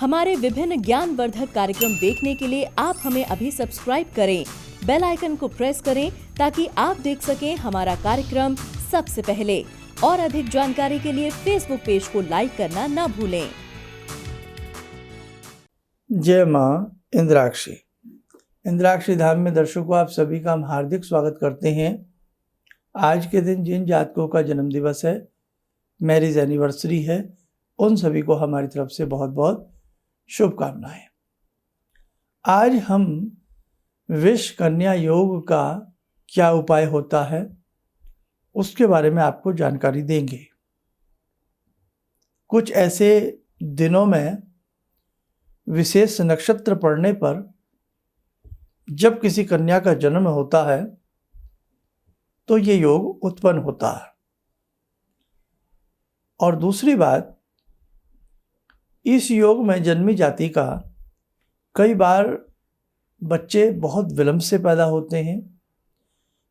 हमारे विभिन्न ज्ञानवर्धक कार्यक्रम देखने के लिए आप हमें अभी सब्सक्राइब करें, बेल आइकन को प्रेस करें ताकि आप देख सकें हमारा कार्यक्रम सबसे पहले। और अधिक जानकारी के लिए फेसबुक पेज को लाइक करना ना भूलें। जय माँ इंद्राक्षी। इंद्राक्षी धाम में दर्शकों, आप सभी का हम हार्दिक स्वागत करते हैं। आज के दिन जिन जातकों का जन्म दिवस है, मैरिज एनिवर्सरी है, उन सभी को हमारी तरफ से बहुत बहुत शुभकामनाएं। आज हम विष कन्या योग का क्या उपाय होता है उसके बारे में आपको जानकारी देंगे। कुछ ऐसे दिनों में विशेष नक्षत्र पड़ने पर जब किसी कन्या का जन्म होता है तो ये योग उत्पन्न होता है। और दूसरी बात, इस योग में जन्मी जाति का कई बार बच्चे बहुत विलंब से पैदा होते हैं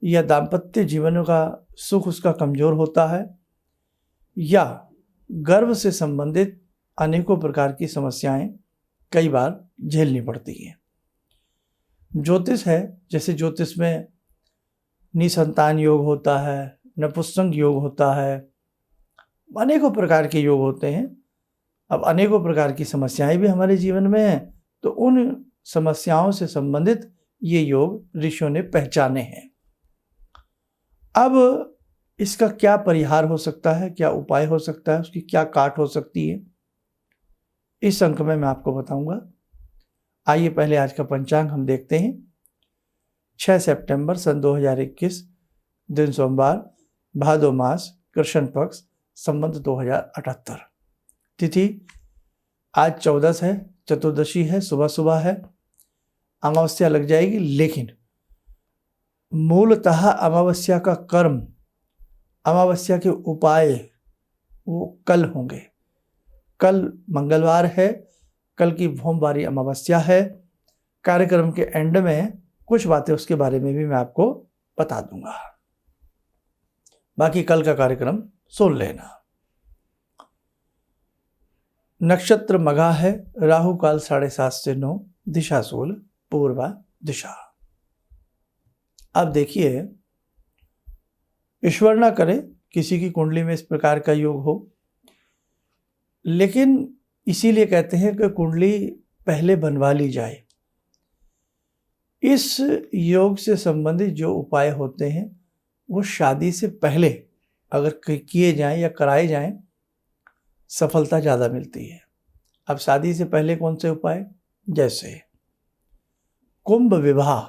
या दाम्पत्य जीवन का सुख उसका कमजोर होता है या गर्भ से संबंधित अनेकों प्रकार की समस्याएं कई बार झेलनी पड़ती हैं। ज्योतिष है, जैसे ज्योतिष में निसंतान योग होता है, नपुंसक योग होता है, अनेकों प्रकार के योग होते हैं। अब अनेकों प्रकार की समस्याएं भी हमारे जीवन में हैं, तो उन समस्याओं से संबंधित ये योग ऋषियों ने पहचाने हैं। अब इसका क्या परिहार हो सकता है, क्या उपाय हो सकता है, उसकी क्या काट हो सकती है, इस अंक में मैं आपको बताऊंगा। आइए पहले आज का पंचांग हम देखते हैं। 6 सितंबर सन 2021, दिन सोमवार, भादो मास, कृष्ण पक्ष, संवत 2078। तिथि आज 14 है, चतुर्दशी है, सुबह सुबह है, अमावस्या लग जाएगी। लेकिन मूलतः अमावस्या का कर्म, अमावस्या के उपाय वो कल होंगे। कल मंगलवार है, कल की भोमवारी अमावस्या है। कार्यक्रम के एंड में कुछ बातें उसके बारे में भी मैं आपको बता दूंगा। बाकी कल का कार्यक्रम सुन लेना। नक्षत्र मघा है, राहु काल 7:30 से 9, दिशा सूल पूर्वा दिशा। अब देखिए, ईश्वर ना करे किसी की कुंडली में इस प्रकार का योग हो, लेकिन इसीलिए कहते हैं कि कुंडली पहले बनवा ली जाए। इस योग से संबंधित जो उपाय होते हैं वो शादी से पहले अगर किए जाएं या कराए जाएं, सफलता ज़्यादा मिलती है। अब शादी से पहले कौन से उपाय, जैसे कुंभ विवाह,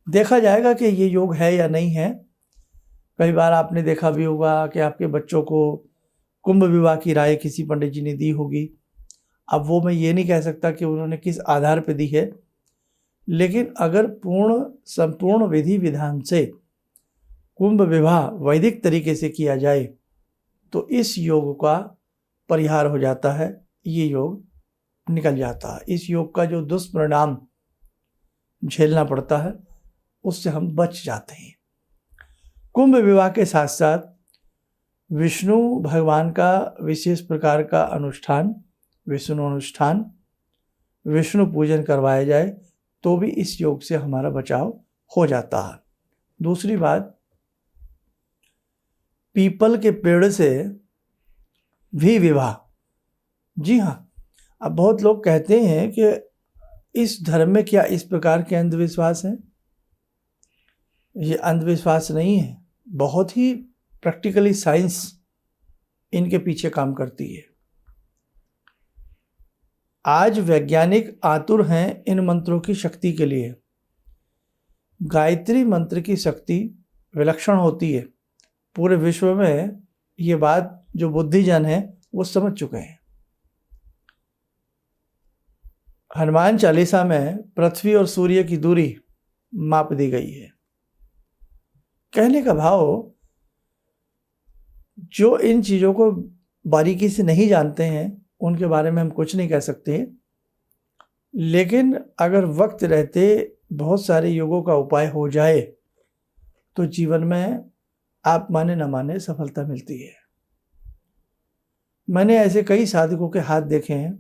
देखा जाएगा कि ये योग है या नहीं है। कई बार आपने देखा भी होगा कि आपके बच्चों को कुंभ विवाह की राय किसी पंडित जी ने दी होगी। अब वो मैं ये नहीं कह सकता कि उन्होंने किस आधार पर दी है, लेकिन अगर संपूर्ण विधि विधान से कुंभ विवाह वैदिक तरीके से किया जाए तो इस योग का परिहार हो जाता है, ये योग निकल जाता है। इस योग का जो दुष्परिणाम झेलना पड़ता है उससे हम बच जाते हैं। कुंभ विवाह के साथ साथ विष्णु भगवान का विशेष प्रकार का अनुष्ठान, विष्णु अनुष्ठान, विष्णु पूजन करवाया जाए तो भी इस योग से हमारा बचाव हो जाता है। दूसरी बात, पीपल के पेड़ से भी विवाह। जी हाँ, अब बहुत लोग कहते हैं कि इस धर्म में क्या इस प्रकार के अंधविश्वास हैं। ये अंधविश्वास नहीं है, बहुत ही प्रैक्टिकली साइंस इनके पीछे काम करती है। आज वैज्ञानिक आतुर हैं इन मंत्रों की शक्ति के लिए। गायत्री मंत्र की शक्ति विलक्षण होती है। पूरे विश्व में ये बात जो बुद्धिजन है वो समझ चुके हैं। हनुमान चालीसा में पृथ्वी और सूर्य की दूरी माप दी गई है। कहने का भाव, जो इन चीज़ों को बारीकी से नहीं जानते हैं उनके बारे में हम कुछ नहीं कह सकते, लेकिन अगर वक्त रहते बहुत सारे योगों का उपाय हो जाए तो जीवन में आप माने न माने सफलता मिलती है। मैंने ऐसे कई साधकों के हाथ देखे हैं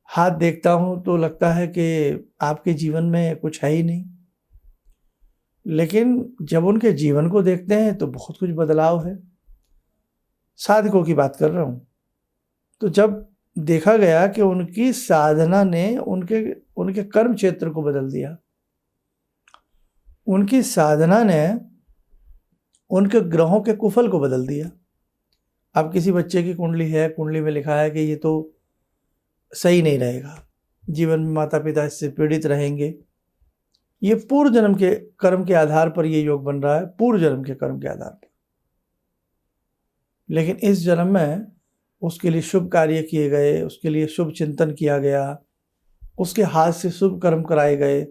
हाथ देखता हूँ तो लगता है कि आपके जीवन में कुछ है ही नहीं, लेकिन जब उनके जीवन को देखते हैं तो बहुत कुछ बदलाव है। साधकों की बात कर रहा हूँ। तो जब देखा गया कि उनकी साधना ने उनके कर्म क्षेत्र को बदल दिया, उनकी साधना ने उनके ग्रहों के कुफल को बदल दिया। अब किसी बच्चे की कुंडली है, कुंडली में लिखा है कि ये तो सही नहीं रहेगा, जीवन में माता पिता इससे पीड़ित रहेंगे। ये पूर्व जन्म के कर्म के आधार पर ये योग बन रहा है, पूर्व जन्म के कर्म के आधार पर। लेकिन इस जन्म में उसके लिए शुभ कार्य किए गए, उसके लिए शुभ चिंतन किया गया, उसके हाथ से शुभ कर्म कराए गए।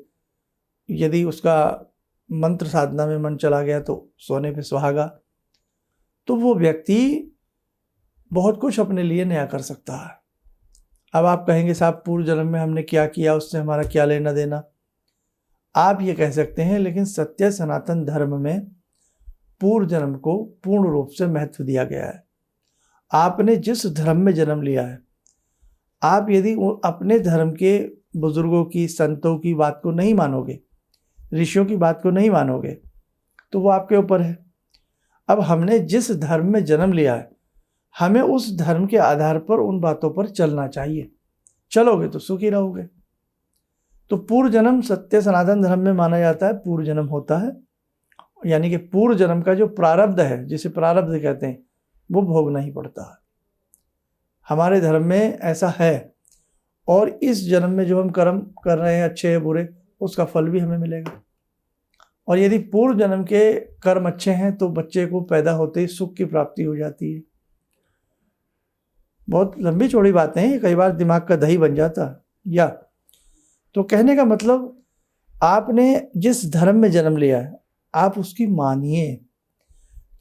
यदि उसका मंत्र साधना में मन चला गया तो सोने पे सुहागा, तो वो व्यक्ति बहुत कुछ अपने लिए नया कर सकता है। अब आप कहेंगे साहब पूर्व जन्म में हमने क्या किया, उससे हमारा क्या लेना देना। आप ये कह सकते हैं, लेकिन सत्य सनातन धर्म में पूर्व जन्म को पूर्ण रूप से महत्व दिया गया है। आपने जिस धर्म में जन्म लिया है, आप यदि अपने धर्म के बुजुर्गों की, संतों की बात को नहीं मानोगे, ऋषियों की बात को नहीं मानोगे, तो वो आपके ऊपर है। अब हमने जिस धर्म में जन्म लिया है, हमें उस धर्म के आधार पर उन बातों पर चलना चाहिए। चलोगे तो सुखी रहोगे। तो पूर्व जन्म सत्य सनातन धर्म में माना जाता है, पूर्व जन्म होता है, यानी कि पूर्व जन्म का जो प्रारब्ध है, जिसे प्रारब्ध कहते हैं, वो भोगना ही पड़ता है। हमारे धर्म में ऐसा है। और इस जन्म में जो हम कर्म कर रहे हैं, अच्छे या बुरे, उसका फल भी हमें मिलेगा। और यदि पूर्व जन्म के कर्म अच्छे हैं तो बच्चे को पैदा होते ही सुख की प्राप्ति हो जाती है। बहुत लंबी चौड़ी बातें हैं, कई बार दिमाग का दही बन जाता है। या तो कहने का मतलब, आपने जिस धर्म में जन्म लिया है आप उसकी मानिए।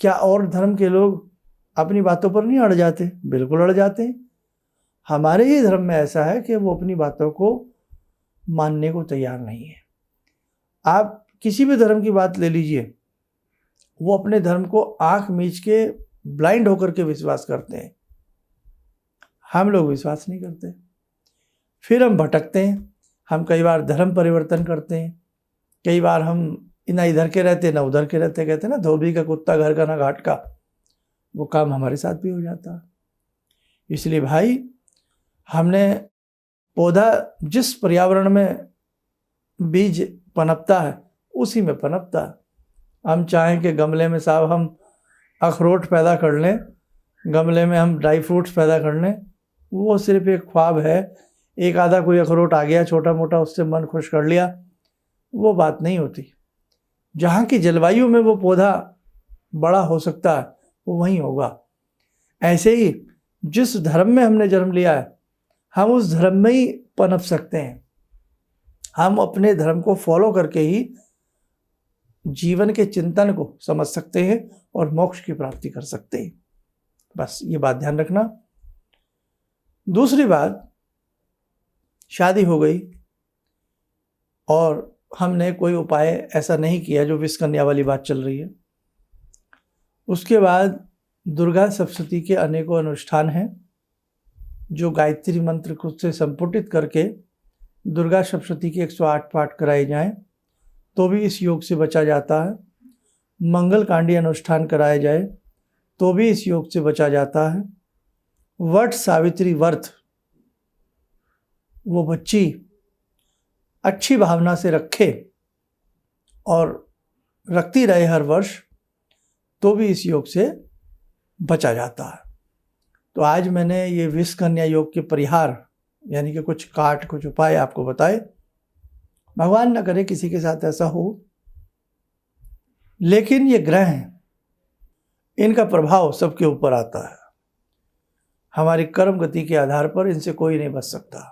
क्या और धर्म के लोग अपनी बातों पर नहीं अड़ जाते? बिल्कुल अड़ जाते हैं। हमारे ही धर्म में ऐसा है कि वो अपनी बातों को मानने को तैयार नहीं है। आप किसी भी धर्म की बात ले लीजिए, वो अपने धर्म को आंख मीच के ब्लाइंड होकर के विश्वास करते हैं। हम लोग विश्वास नहीं करते, फिर हम भटकते हैं। हम कई बार धर्म परिवर्तन करते हैं, कई बार हम ना इधर के रहते ना उधर के रहते। कहते हैं ना, धोबी का कुत्ता घर का ना घाट का। वो काम हमारे साथ भी हो जाता है। इसलिए भाई, हमने पौधा जिस पर्यावरण में बीज पनपता है उसी में पनपता है। हम चाहें कि गमले में साहब हम अखरोट पैदा कर लें, गमले में हम ड्राई फ्रूट्स पैदा कर लें, वो सिर्फ एक ख्वाब है। एक आधा कोई अखरोट आ गया छोटा मोटा, उससे मन खुश कर लिया, वो बात नहीं होती। जहाँ की जलवायु में वो पौधा बड़ा हो सकता है वो वहीं होगा। ऐसे ही जिस धर्म में हमने जन्म लिया है, हम उस धर्म में ही पनप सकते हैं। हम अपने धर्म को फॉलो करके ही जीवन के चिंतन को समझ सकते हैं और मोक्ष की प्राप्ति कर सकते हैं। बस ये बात ध्यान रखना। दूसरी बात, शादी हो गई और हमने कोई उपाय ऐसा नहीं किया, जो विष कन्या वाली बात चल रही है। उसके बाद दुर्गा सप्तशती के अनेकों अनुष्ठान हैं, जो गायत्री मंत्र को से संपुटित करके दुर्गा सप्तशती के 108 पाठ कराए जाएं तो भी इस योग से बचा जाता है। मंगल कांडी अनुष्ठान कराए जाए तो भी इस योग से बचा जाता है। वट सावित्री व्रत वो बच्ची अच्छी भावना से रखे और रखती रहे हर वर्ष, तो भी इस योग से बचा जाता है। तो आज मैंने ये विष कन्या योग के परिहार, यानी कि कुछ उपाय आपको बताए। भगवान न करे किसी के साथ ऐसा हो, लेकिन ये ग्रह हैं, इनका प्रभाव सबके ऊपर आता है। हमारी कर्म गति के आधार पर इनसे कोई नहीं बच सकता।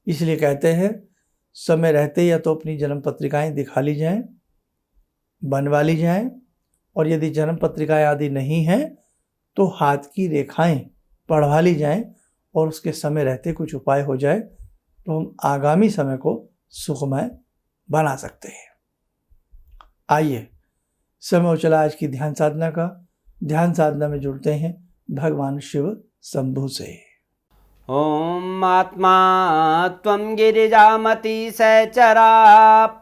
इसलिए कहते हैं, समय रहते या तो अपनी जन्म पत्रिकाएं दिखा ली जाएं, बनवा ली जाएं, और यदि जन्म पत्रिकाएं आदि नहीं हैं तो हाथ की रेखाएं पढ़वा ली जाएं, और उसके समय रहते कुछ उपाय हो जाए तो हम आगामी समय को सुखमय बना सकते हैं। आइए, समय हो चला आज की ध्यान साधना का। ध्यान साधना में जुड़ते हैं भगवान शिव शंभु से। ॐ आत्मा त्वं गिरिजामति सहचरा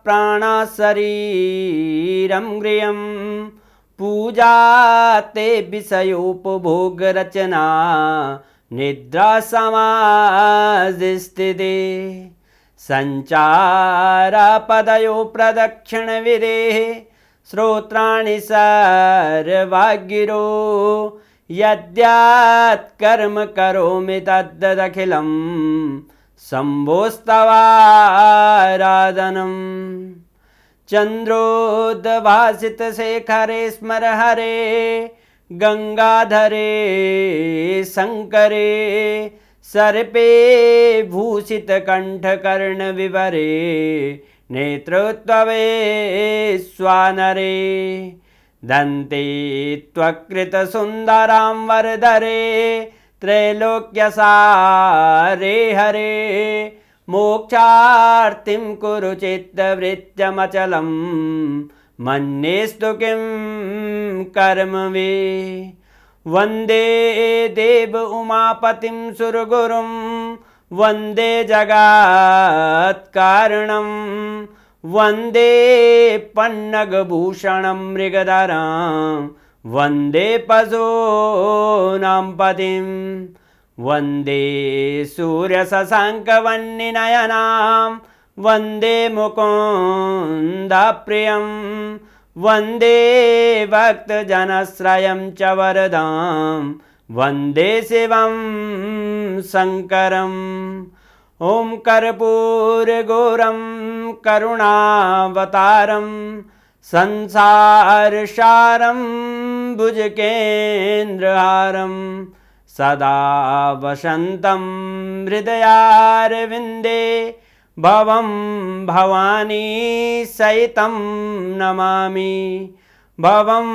प्राणा शरीरं गृहं पूजा ते विषयोपभोगरचना निद्रा समाधिस्थिते संचारपदयो प्रदक्षिणविधेः श्रोत्राणि सर्वागिरो यद्यात् कर्म करोमि तद्दखिलं शम्भोस्तवाराधनम् चन्द्रोद्भासितशेखरे स्मर हरे गंगाधरे शंकरे सर्पे भूषितकण्ठकर्णविवरे नेत्रोत्तवे स्वानरे दन्ते त्वकृतसुन्दरां वरदरे त्रैलोक्यसारे हरे मोक्षार्तिं कुरु चित्तवृत्त्यमचलं मन्येस्तु किं कर्म वे वन्दे देव उमापतिं सुरगुरुं वन्दे जगत्कारणं वन्दे पन्नगभूषणं मृगधरं वन्दे पशूनां पतिं वन्दे सूर्यशशाङ्कवह्निनयनां वन्दे मुकुन्दप्रियं वन्दे भक्तजनश्रयं च वरदां वन्दे शिवं शङ्करम् ॐ कर्पूरगौरं करुणावतारं संसारसारं भुजगेन्द्रहारं सदा वसन्तं हृदयारविन्दे भवं भवानी सहितं नमामि भवं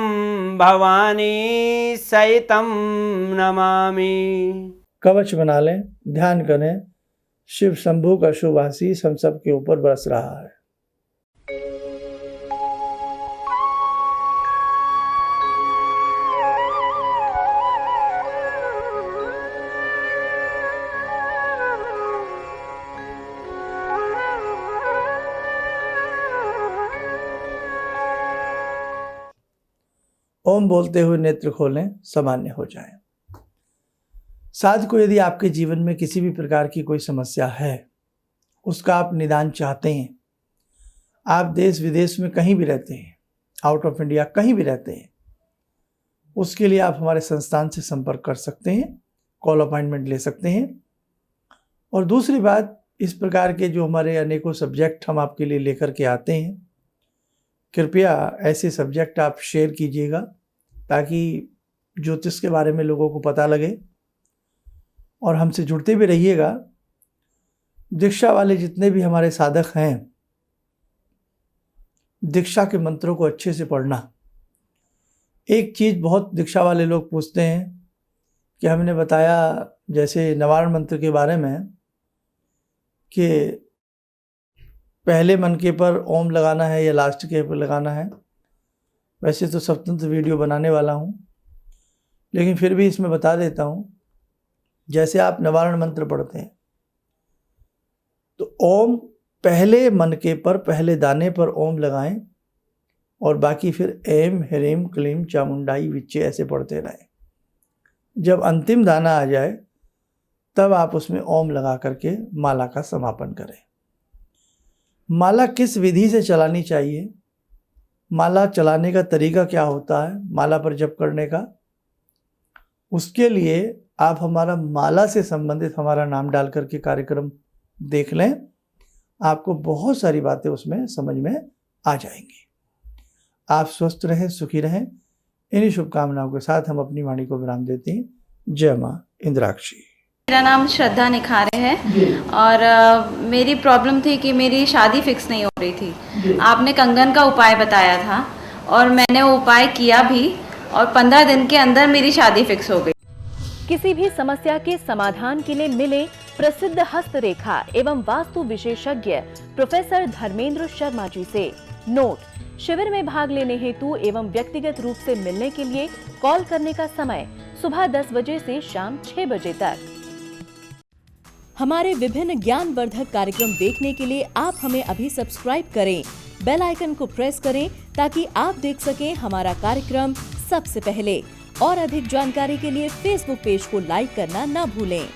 भवानी सहितं नमामि। कवच बना लें, ध्यान करें, शिव शंभू का शुभ आशीष हम सब के ऊपर बरस रहा है। ओम बोलते हुए नेत्र खोलें, सामान्य हो जाएं। साथ को यदि आपके जीवन में किसी भी प्रकार की कोई समस्या है, उसका आप निदान चाहते हैं, आप देश विदेश में कहीं भी रहते हैं, आउट ऑफ इंडिया कहीं भी रहते हैं, उसके लिए आप हमारे संस्थान से संपर्क कर सकते हैं, कॉल अपॉइंटमेंट ले सकते हैं। और दूसरी बात, इस प्रकार के जो हमारे अनेकों सब्जेक्ट हम आपके लिए लेकर के आते हैं, कृपया ऐसे सब्जेक्ट आप शेयर कीजिएगा ताकि ज्योतिष के बारे में लोगों को पता लगे और हमसे जुड़ते भी रहिएगा। दीक्षा वाले जितने भी हमारे साधक हैं, दीक्षा के मंत्रों को अच्छे से पढ़ना। एक चीज़ बहुत दीक्षा वाले लोग पूछते हैं कि हमने बताया जैसे निवारण मंत्र के बारे में कि पहले मनके पर ओम लगाना है या लास्ट के पर लगाना है। वैसे तो स्वतंत्र वीडियो बनाने वाला हूँ, लेकिन फिर भी इसमें बता देता हूँ। जैसे आप निवारण मंत्र पढ़ते हैं तो ओम पहले मनके पर, पहले दाने पर ओम लगाएं और बाकी फिर ऐम ह्रीम क्लीम चामुंडाई विच्चे ऐसे पढ़ते रहें। जब अंतिम दाना आ जाए तब आप उसमें ओम लगा करके माला का समापन करें। माला किस विधि से चलानी चाहिए, माला चलाने का तरीका क्या होता है, माला पर जप करने का, उसके लिए आप हमारा माला से संबंधित हमारा नाम डाल करके कार्यक्रम देख लें। आपको बहुत सारी बातें उसमें समझ में आ जाएंगी। आप स्वस्थ रहें, सुखी रहें। इन्हीं शुभकामनाओं के साथ हम अपनी वाणी को विराम देते हैं। जय मां इंद्राक्षी। मेरा नाम श्रद्धा निखारे है और मेरी प्रॉब्लम थी कि मेरी शादी फिक्स नहीं हो रही थी। आपने कंगन का उपाय बताया था और मैंने वो उपाय किया भी और 15 दिन के अंदर मेरी शादी फिक्स हो गई। किसी भी समस्या के समाधान के लिए मिले प्रसिद्ध हस्तरेखा एवं वास्तु विशेषज्ञ प्रोफेसर धर्मेंद्र शर्मा जी से। नोट: शिविर में भाग लेने हेतु एवं व्यक्तिगत रूप से मिलने के लिए कॉल करने का समय सुबह 10 बजे से शाम 6 बजे तक। हमारे विभिन्न ज्ञानवर्धक कार्यक्रम देखने के लिए आप हमें अभी सब्सक्राइब करें, बेल आइकन को प्रेस करें ताकि आप देख सकें हमारा कार्यक्रम सबसे पहले। और अधिक जानकारी के लिए फेसबुक पेज को लाइक करना न भूलें।